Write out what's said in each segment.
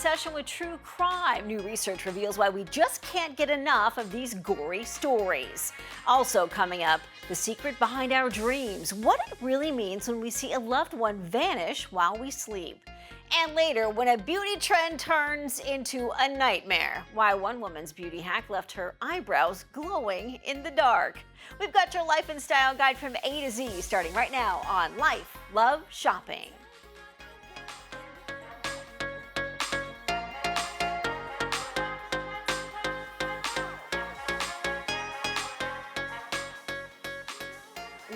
obsession with true crime. New research reveals why we just can't get enough of these gory stories. Also coming up, the secret behind our dreams, what it really means when we see a loved one vanish while we sleep. And later, when a beauty trend turns into a nightmare, why one woman's beauty hack left her eyebrows glowing in the dark. We've got your life and style guide from A to Z, starting right now on Life, Love, Shopping.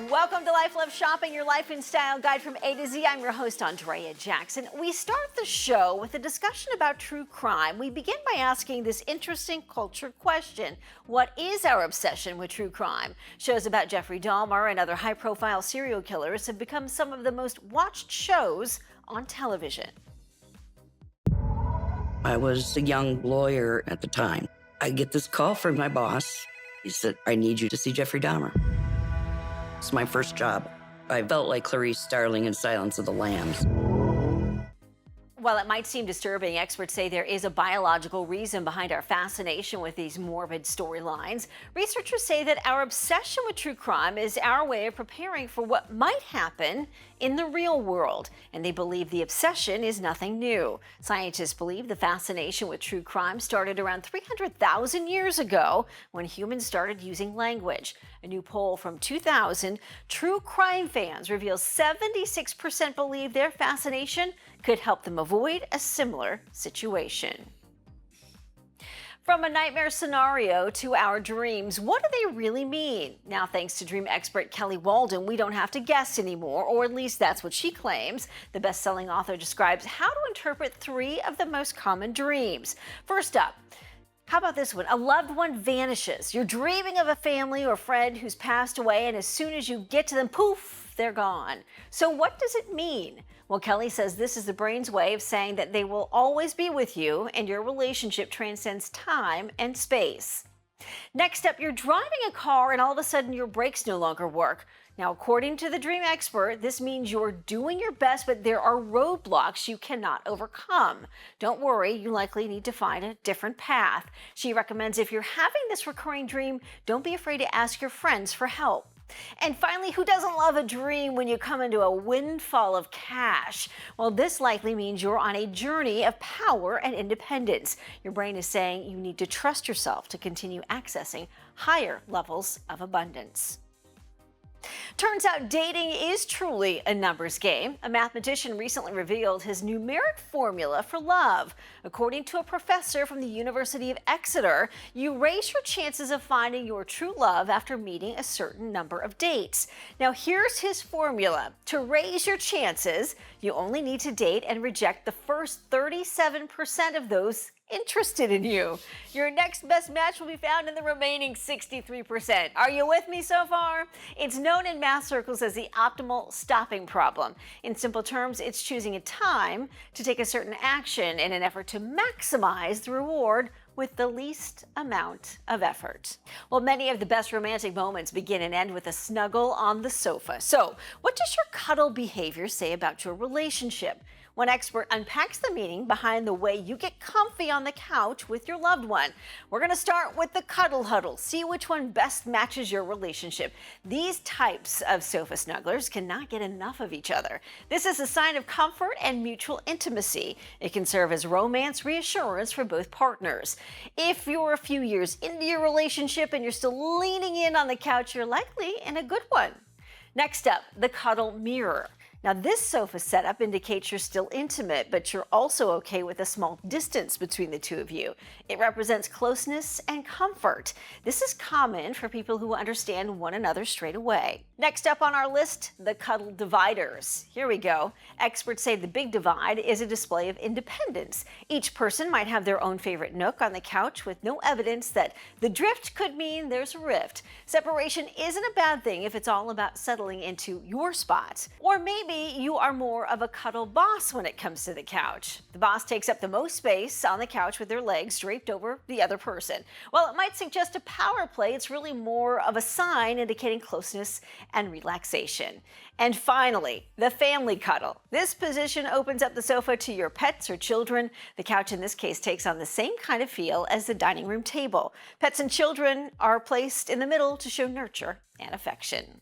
Welcome to Life, Love, Shopping, your life and style guide from A to Z. I'm your host, Andrea Jackson. We start the show with a discussion about true crime. We begin by asking this interesting culture question. What is our obsession with true crime? Shows about Jeffrey Dahmer and other high-profile serial killers have become some of the most watched shows on television. I was a young lawyer at the time. I get this call from my boss. He said, I need you to see Jeffrey Dahmer. It's my first job. I felt like Clarice Starling in Silence of the Lambs. While it might seem disturbing, experts say there is a biological reason behind our fascination with these morbid storylines. Researchers say that our obsession with true crime is our way of preparing for what might happen in the real world, and they believe the obsession is nothing new. Scientists believe the fascination with true crime started around 300,000 years ago when humans started using language. A new poll from 2000, true crime fans reveals 76% believe their fascination could help them avoid a similar situation. From a nightmare scenario to our dreams, what do they really mean? Now, thanks to dream expert Kelly Walden, we don't have to guess anymore, or at least that's what she claims. The best-selling author describes how to interpret 3 of the most common dreams. First up, how about this one? A loved one vanishes. You're dreaming of a family or friend who's passed away, and as soon as you get to them, poof, they're gone. So what does it mean? Well, Kelly says this is the brain's way of saying that they will always be with you and your relationship transcends time and space. Next up, you're driving a car and all of a sudden your brakes no longer work. Now, according to the dream expert, this means you're doing your best, but there are roadblocks you cannot overcome. Don't worry, you likely need to find a different path. She recommends if you're having this recurring dream, don't be afraid to ask your friends for help. And finally, who doesn't love a dream when you come into a windfall of cash? Well, this likely means you're on a journey of power and independence. Your brain is saying you need to trust yourself to continue accessing higher levels of abundance. Turns out dating is truly a numbers game. A mathematician recently revealed his numeric formula for love. According to a professor from the University of Exeter, you raise your chances of finding your true love after meeting a certain number of dates. Now, here's his formula. To raise your chances, you only need to date and reject the first 37% of those interested in you. Your next best match will be found in the remaining 63%. Are you with me so far? It's known in math circles as the optimal stopping problem. In simple terms, it's choosing a time to take a certain action in an effort to maximize the reward with the least amount of effort. Well, many of the best romantic moments begin and end with a snuggle on the sofa. So, what does your cuddle behavior say about your relationship? One expert unpacks the meaning behind the way you get comfy on the couch with your loved one. We're going to start with the cuddle huddle. See which one best matches your relationship. These types of sofa snugglers cannot get enough of each other. This is a sign of comfort and mutual intimacy. It can serve as romance reassurance for both partners. If you're a few years into your relationship and you're still leaning in on the couch, you're likely in a good one. Next up, the cuddle mirror. Now, this sofa setup indicates you're still intimate, but you're also okay with a small distance between the two of you. It represents closeness and comfort. This is common for people who understand one another straight away. Next up on our list, the cuddle dividers. Here we go. Experts say the big divide is a display of independence. Each person might have their own favorite nook on the couch with no evidence that the drift could mean there's a rift. Separation isn't a bad thing if it's all about settling into your spot. Or maybe maybe you are more of a cuddle boss when it comes to the couch. The boss takes up the most space on the couch with their legs draped over the other person. While it might suggest a power play, it's really more of a sign indicating closeness and relaxation. And finally, the family cuddle. This position opens up the sofa to your pets or children. The couch in this case takes on the same kind of feel as the dining room table. Pets and children are placed in the middle to show nurture and affection.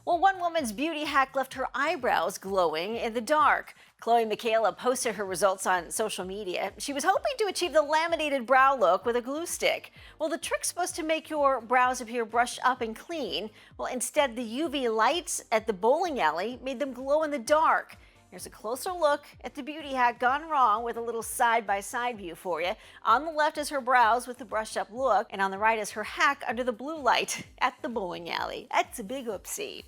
Well, one woman's beauty hack left her eyebrows glowing in the dark. Chloe Michaela posted her results on social media. She was hoping to achieve the laminated brow look with a glue stick. Well, the trick's supposed to make your brows appear brushed up and clean. Well, instead, the UV lights at the bowling alley made them glow in the dark. Here's a closer look at the beauty hack gone wrong with a little side-by-side view for you. On the left is her brows with the brushed-up look, and on the right is her hack under the blue light at the bowling alley. That's a big oopsie.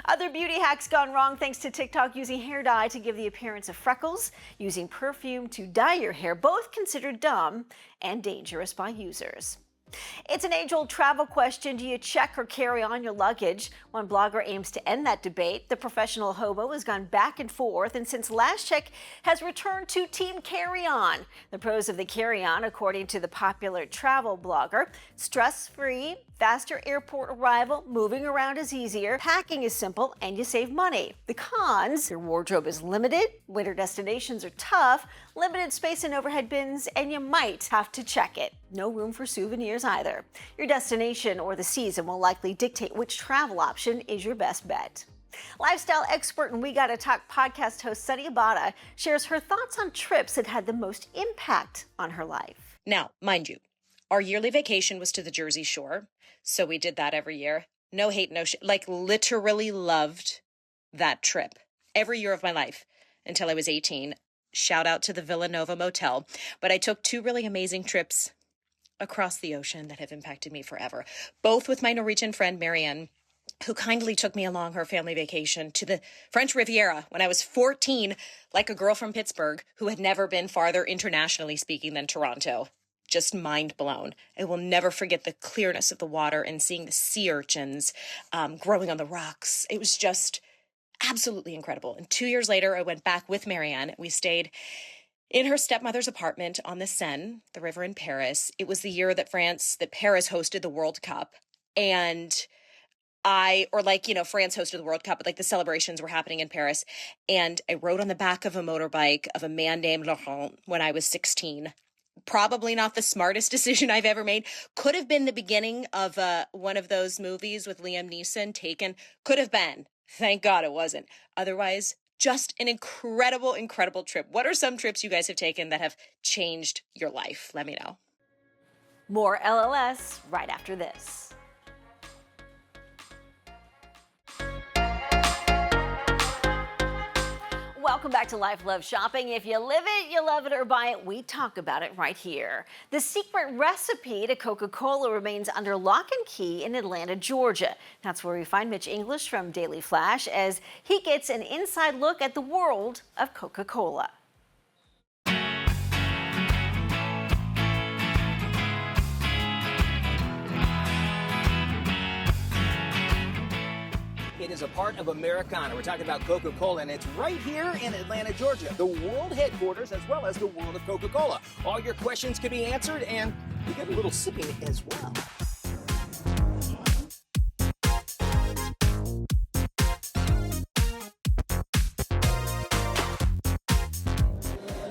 Other beauty hacks gone wrong thanks to TikTok using hair dye to give the appearance of freckles, using perfume to dye your hair, both considered dumb and dangerous by users. It's an age-old travel question. Do you check or carry on your luggage? One blogger aims to end that debate. The professional hobo has gone back and forth, and since last check has returned to Team Carry-On. The pros of the carry-on, according to the popular travel blogger: stress-free, faster airport arrival, moving around is easier, packing is simple, and you save money. The cons: your wardrobe is limited, winter destinations are tough, limited space in overhead bins, and you might have to check it. No room for souvenirs either. Your destination or the season will likely dictate which travel option is your best bet. Lifestyle expert and We Gotta Talk podcast host Sunny Abada shares her thoughts on trips that had the most impact on her life. Now, mind you, our yearly vacation was to the Jersey Shore, so we did that every year. No hate, no shit. Like, literally loved that trip every year of my life until I was 18. Shout out to the Villanova Motel. But I took two really amazing trips across the ocean that have impacted me forever, both with my Norwegian friend Marianne, who kindly took me along her family vacation to the French Riviera when I was 14, like a girl from Pittsburgh who had never been farther internationally speaking than Toronto. Just mind blown. I will never forget the clearness of the water and seeing the sea urchins growing on the rocks. It was just absolutely incredible. And 2 years later, I went back with Marianne. We stayed in her stepmother's apartment on the Seine, the river in Paris. It was the year that Paris hosted the World Cup. And France hosted the World Cup, but like the celebrations were happening in Paris. And I rode on the back of a motorbike of a man named Laurent when I was 16. Probably not the smartest decision I've ever made. Could have been the beginning of one of those movies with Liam Neeson, Taken. Could have been. Thank God it wasn't. Otherwise, just an incredible, incredible trip. What are some trips you guys have taken that have changed your life? Let me know. More LLS right after this. Welcome back to Life, Love, Shopping. If you live it, you love it, or buy it, we talk about it right here. The secret recipe to Coca-Cola remains under lock and key in Atlanta, Georgia. That's where we find Mitch English from Daily Flash as he gets an inside look at the world of Coca-Cola. It is a part of Americana. We're talking about Coca-Cola, and it's right here in Atlanta, Georgia, the world headquarters as well as the world of Coca-Cola. All your questions can be answered, and you get a little sipping as well.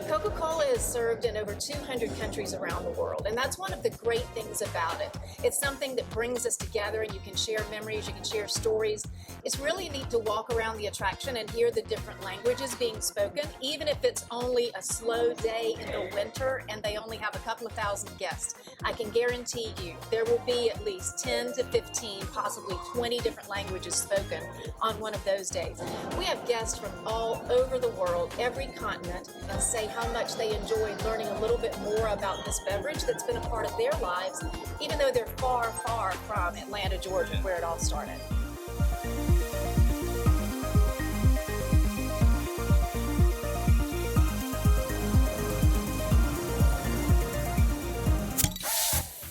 Coca-Cola is served in over 200 countries around the world, and that's one of the great things about it. It's something that brings us together, and you can share memories, you can share stories. It's really neat to walk around the attraction and hear the different languages being spoken, even if it's only a slow day in the winter and they only have a couple of thousand guests. I can guarantee you there will be at least 10 to 15, possibly 20 different languages spoken on one of those days. We have guests from all over the world, every continent, and say how much they enjoy learning a little bit more about this beverage that's been a part of their lives, even though they're far, far from Atlanta, Georgia, where it all started.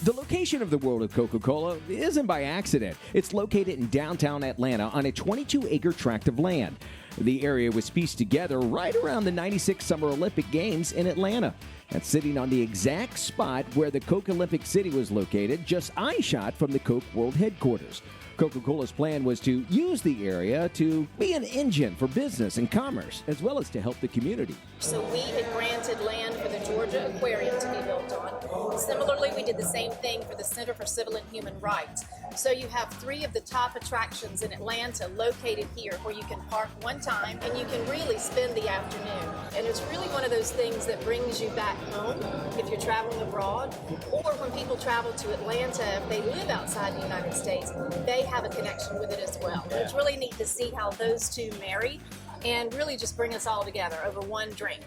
The location location of the World of Coca-Cola isn't by accident. It's located in downtown Atlanta on a 22-acre tract of land. The area was pieced together right around the '96 Summer Olympic Games in Atlanta. And sitting on the exact spot where the Coke Olympic City was located, just eye shot from the Coke World headquarters. Coca-Cola's plan was to use the area to be an engine for business and commerce, as well as to help the community. So we had granted land for the Georgia Aquarium to be built on. Similarly, we did the same thing for the Center for Civil and Human Rights. So you have 3 of the top attractions in Atlanta located here where you can park one time and you can really spend the afternoon. And it's really one of those things that brings you back home if you're traveling abroad, or when people travel to Atlanta, if they live outside the United States, they have a connection with it as well. And it's really neat to see how those two marry and really just bring us all together over one drink.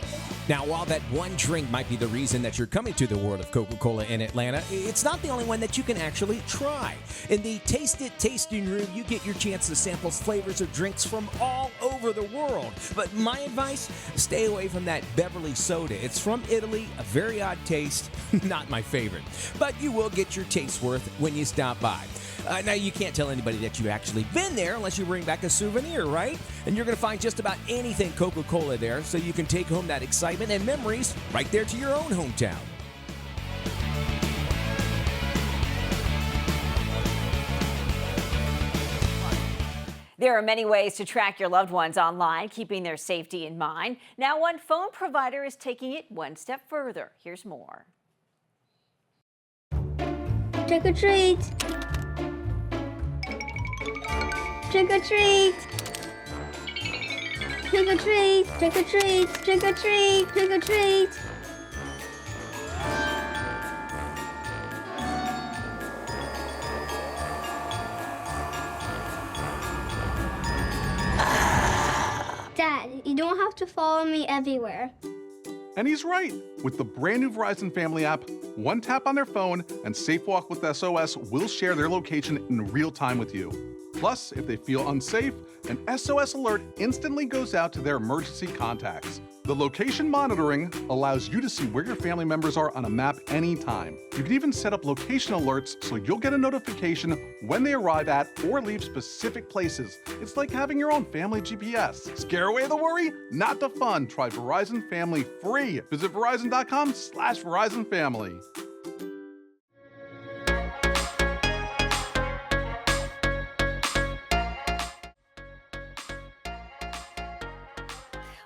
Now, while that one drink might be the reason that you're coming to the World of Coca-Cola in Atlanta, it's not the only one that you can actually try. In the Taste It tasting room, you get your chance to sample flavors of drinks from all over the world. But my advice, stay away from that Beverly soda. It's from Italy, a very odd taste, not my favorite. But you will get your taste worth when you stop by. Now, you can't tell anybody that you've actually been there unless you bring back a souvenir, right? And you're going to find just about anything Coca-Cola there, so you can take home that excitement and memories right there to your own hometown. There are many ways to track your loved ones online, keeping their safety in mind. Now, one phone provider is taking it one step further. Here's more. Trick or treat! Trick or treat! Trick or treat! Trick or treat! Trick or treat! Trick or treat! Dad, you don't have to follow me everywhere. And he's right. With the brand new Verizon Family app, one tap on their phone and Safe Walk with SOS will share their location in real time with you. Plus, if they feel unsafe, an SOS alert instantly goes out to their emergency contacts. The location monitoring allows you to see where your family members are on a map anytime. You can even set up location alerts so you'll get a notification when they arrive at or leave specific places. It's like having your own family GPS. Scare away the worry? Not the fun. Try Verizon Family free. Visit Verizon.com/Verizon Family.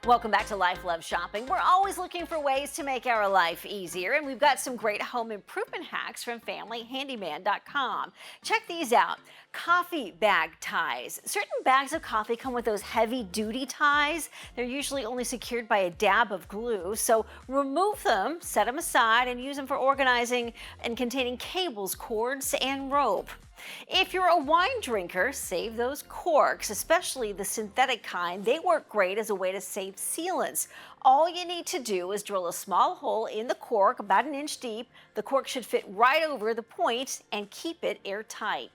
Welcome back to Life Love Shopping. We're always looking for ways to make our life easier, and we've got some great home improvement hacks from FamilyHandyman.com. Check these out. Coffee bag ties. Certain bags of coffee come with those heavy-duty ties. They're usually only secured by a dab of glue, so remove them, set them aside, and use them for organizing and containing cables, cords, and rope. If you're a wine drinker, save those corks, especially the synthetic kind. They work great as a way to save sealants. All you need to do is drill a small hole in the cork, about 1 inch deep. The cork should fit right over the point and keep it airtight.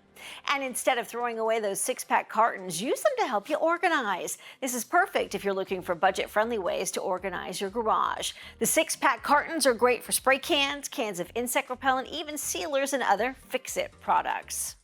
And instead of throwing away those 6-pack cartons, use them to help you organize. This is perfect if you're looking for budget-friendly ways to organize your garage. The 6-pack cartons are great for spray cans, cans of insect repellent, even sealers and other fix-it products.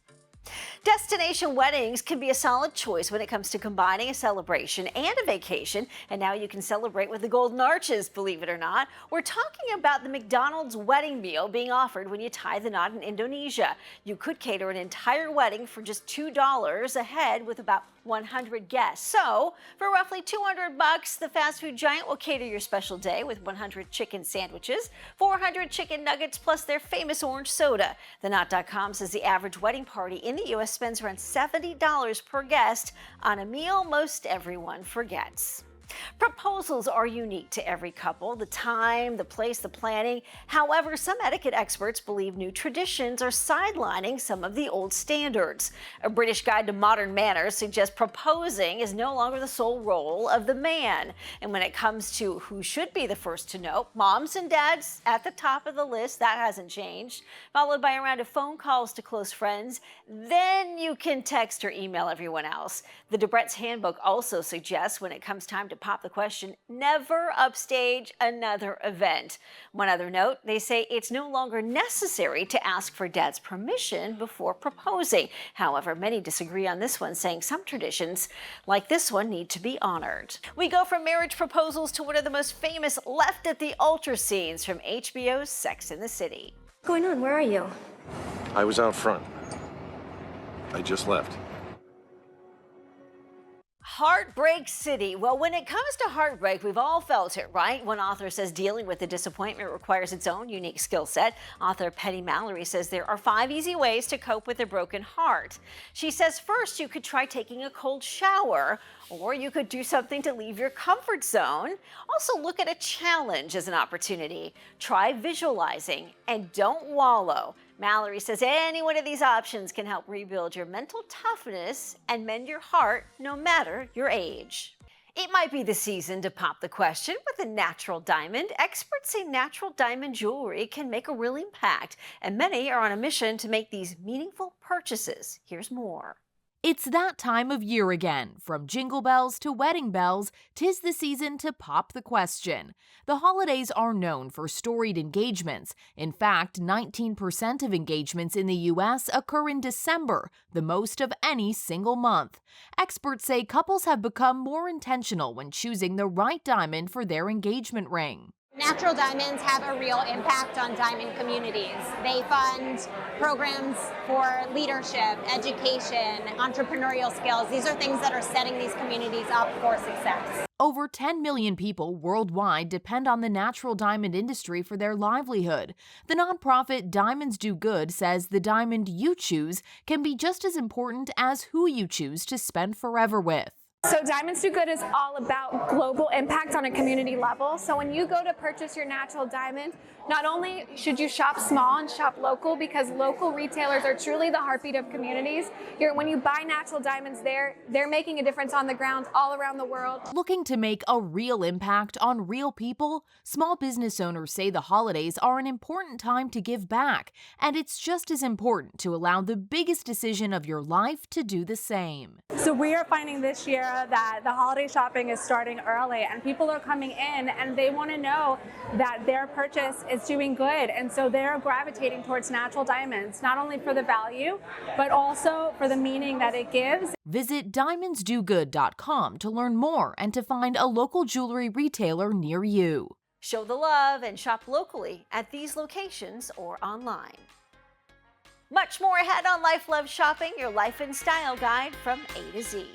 Destination weddings can be a solid choice when it comes to combining a celebration and a vacation, and now you can celebrate with the Golden Arches, believe it or not. We're talking about the McDonald's wedding meal being offered when you tie the knot in Indonesia. You could cater an entire wedding for just $2 a head with about 100 guests. So, for roughly $200, the fast food giant will cater your special day with 100 chicken sandwiches, 400 chicken nuggets, plus their famous orange soda. TheKnot.com says the average wedding party in the U.S. spends around $70 per guest on a meal most everyone forgets. Proposals are unique to every couple, the time, the place, the planning. However, some etiquette experts believe new traditions are sidelining some of the old standards. A British Guide to Modern Manners suggests proposing is no longer the sole role of the man. And when it comes to who should be the first to know, moms and dads at the top of the list, that hasn't changed, followed by a round of phone calls to close friends. Then you can text or email everyone else. The Debrett's Handbook also suggests when it comes time to pop the question, never upstage another event. One other note, they say it's no longer necessary to ask for dad's permission before proposing. However, many disagree on this one, saying some traditions like this one need to be honored. We go from marriage proposals to one of the most famous left at the altar scenes from HBO's Sex and the City. What's going on? Where are you? I was out front. I just left. Heartbreak City. Well, when it comes to heartbreak, we've all felt it, right? One author says dealing with the disappointment requires its own unique skill set. Author Penny Mallory says there are 5 easy ways to cope with a broken heart. She says first, you could try taking a cold shower, or you could do something to leave your comfort zone. Also, look at a challenge as an opportunity. Try visualizing and don't wallow. Mallory says any one of these options can help rebuild your mental toughness and mend your heart no matter your age. It might be the season to pop the question with a natural diamond. Experts say natural diamond jewelry can make a real impact, and many are on a mission to make these meaningful purchases. Here's more. It's that time of year again. From jingle bells to wedding bells, 'tis the season to pop the question. The holidays are known for storied engagements. In fact, 19% of engagements in the U.S. occur in December, the most of any single month. Experts say couples have become more intentional when choosing the right diamond for their engagement ring. Natural diamonds have a real impact on diamond communities. They fund programs for leadership, education, entrepreneurial skills. These are things that are setting these communities up for success. Over 10 million people worldwide depend on the natural diamond industry for their livelihood. The nonprofit Diamonds Do Good says the diamond you choose can be just as important as who you choose to spend forever with. So Diamonds Do Good is all about global impact on a community level. So when you go to purchase your natural diamond, not only should you shop small and shop local, because local retailers are truly the heartbeat of communities. When you buy natural diamonds there, they're making a difference on the ground all around the world. Looking to make a real impact on real people? Small business owners say the holidays are an important time to give back, and it's just as important to allow the biggest decision of your life to do the same. So we are finding this year that the holiday shopping is starting early, and people are coming in and they want to know that their purchase is doing good, and so they're gravitating towards natural diamonds, not only for the value, but also for the meaning that it gives. Visit diamondsdogood.com to learn more and to find a local jewelry retailer near you. Show the love and shop locally at these locations or online. Much more ahead on Life Love Shopping, your life and style guide from A to Z.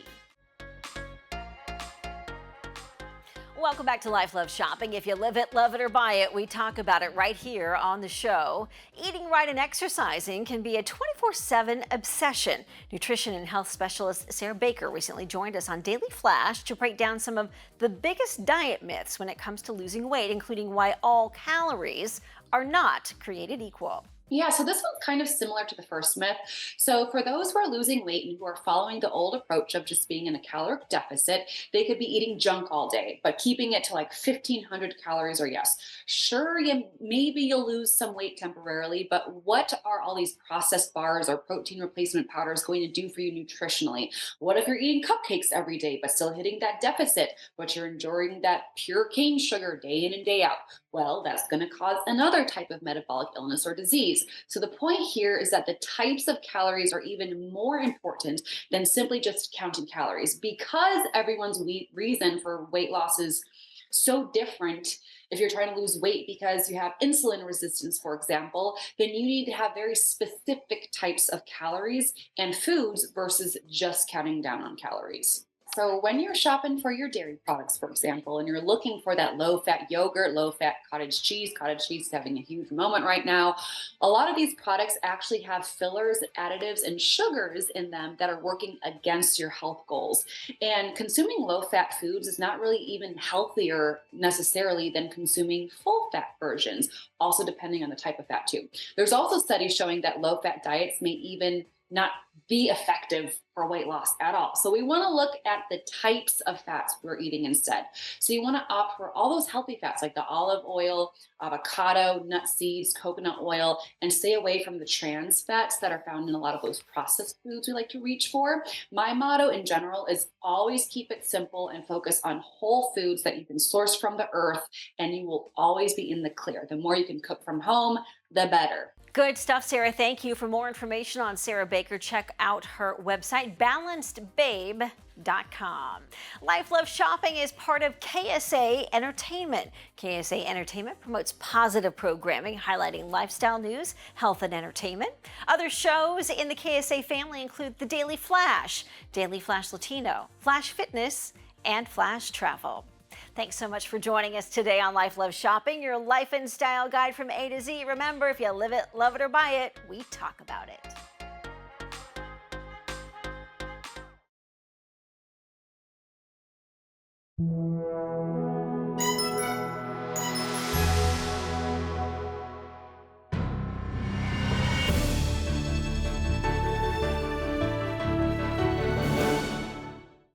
Welcome back to Life Love Shopping. If you live it, love it, or buy it, we talk about it right here on the show. Eating right and exercising can be a 24/7 obsession. Nutrition and health specialist Sarah Baker recently joined us on Daily Flash to break down some of the biggest diet myths when it comes to losing weight, including why all calories are not created equal. Yeah, so this one's kind of similar to the first myth. So for those who are losing weight and who are following the old approach of just being in a caloric deficit, they could be eating junk all day, but keeping it to like 1,500 calories or yes. Sure, maybe you'll lose some weight temporarily, but what are all these processed bars or protein replacement powders going to do for you nutritionally? What if you're eating cupcakes every day, but still hitting that deficit, but you're enjoying that pure cane sugar day in and day out? Well, that's going to cause another type of metabolic illness or disease. So the point here is that the types of calories are even more important than simply just counting calories, because everyone's reason for weight loss is so different. If you're trying to lose weight because you have insulin resistance, for example, then you need to have very specific types of calories and foods versus just counting down on calories. So when you're shopping for your dairy products, for example, and you're looking for that low-fat yogurt, low-fat cottage cheese is having a huge moment right now. A lot of these products actually have fillers, additives, and sugars in them that are working against your health goals. And consuming low-fat foods is not really even healthier necessarily than consuming full-fat versions, also depending on the type of fat too. There's also studies showing that low-fat diets may even not be effective for weight loss at all. So we want to look at the types of fats we're eating instead. So you want to opt for all those healthy fats like the olive oil, avocado, nut seeds, coconut oil, and stay away from the trans fats that are found in a lot of those processed foods we like to reach for. My motto in general is always keep it simple and focus on whole foods that you can source from the earth, and you will always be in the clear. The more you can cook from home, the better. Good stuff, Sarah. Thank you. For more information on Sarah Baker, check out her website, balancedbabe.com. Life Love Shopping is part of KSA Entertainment. KSA Entertainment promotes positive programming, highlighting lifestyle news, health, and entertainment. Other shows in the KSA family include The Daily Flash, Daily Flash Latino, Flash Fitness, and Flash Travel. Thanks so much for joining us today on Life Love Shopping, your life and style guide from A to Z. Remember, if you live it, love it, or buy it, we talk about it.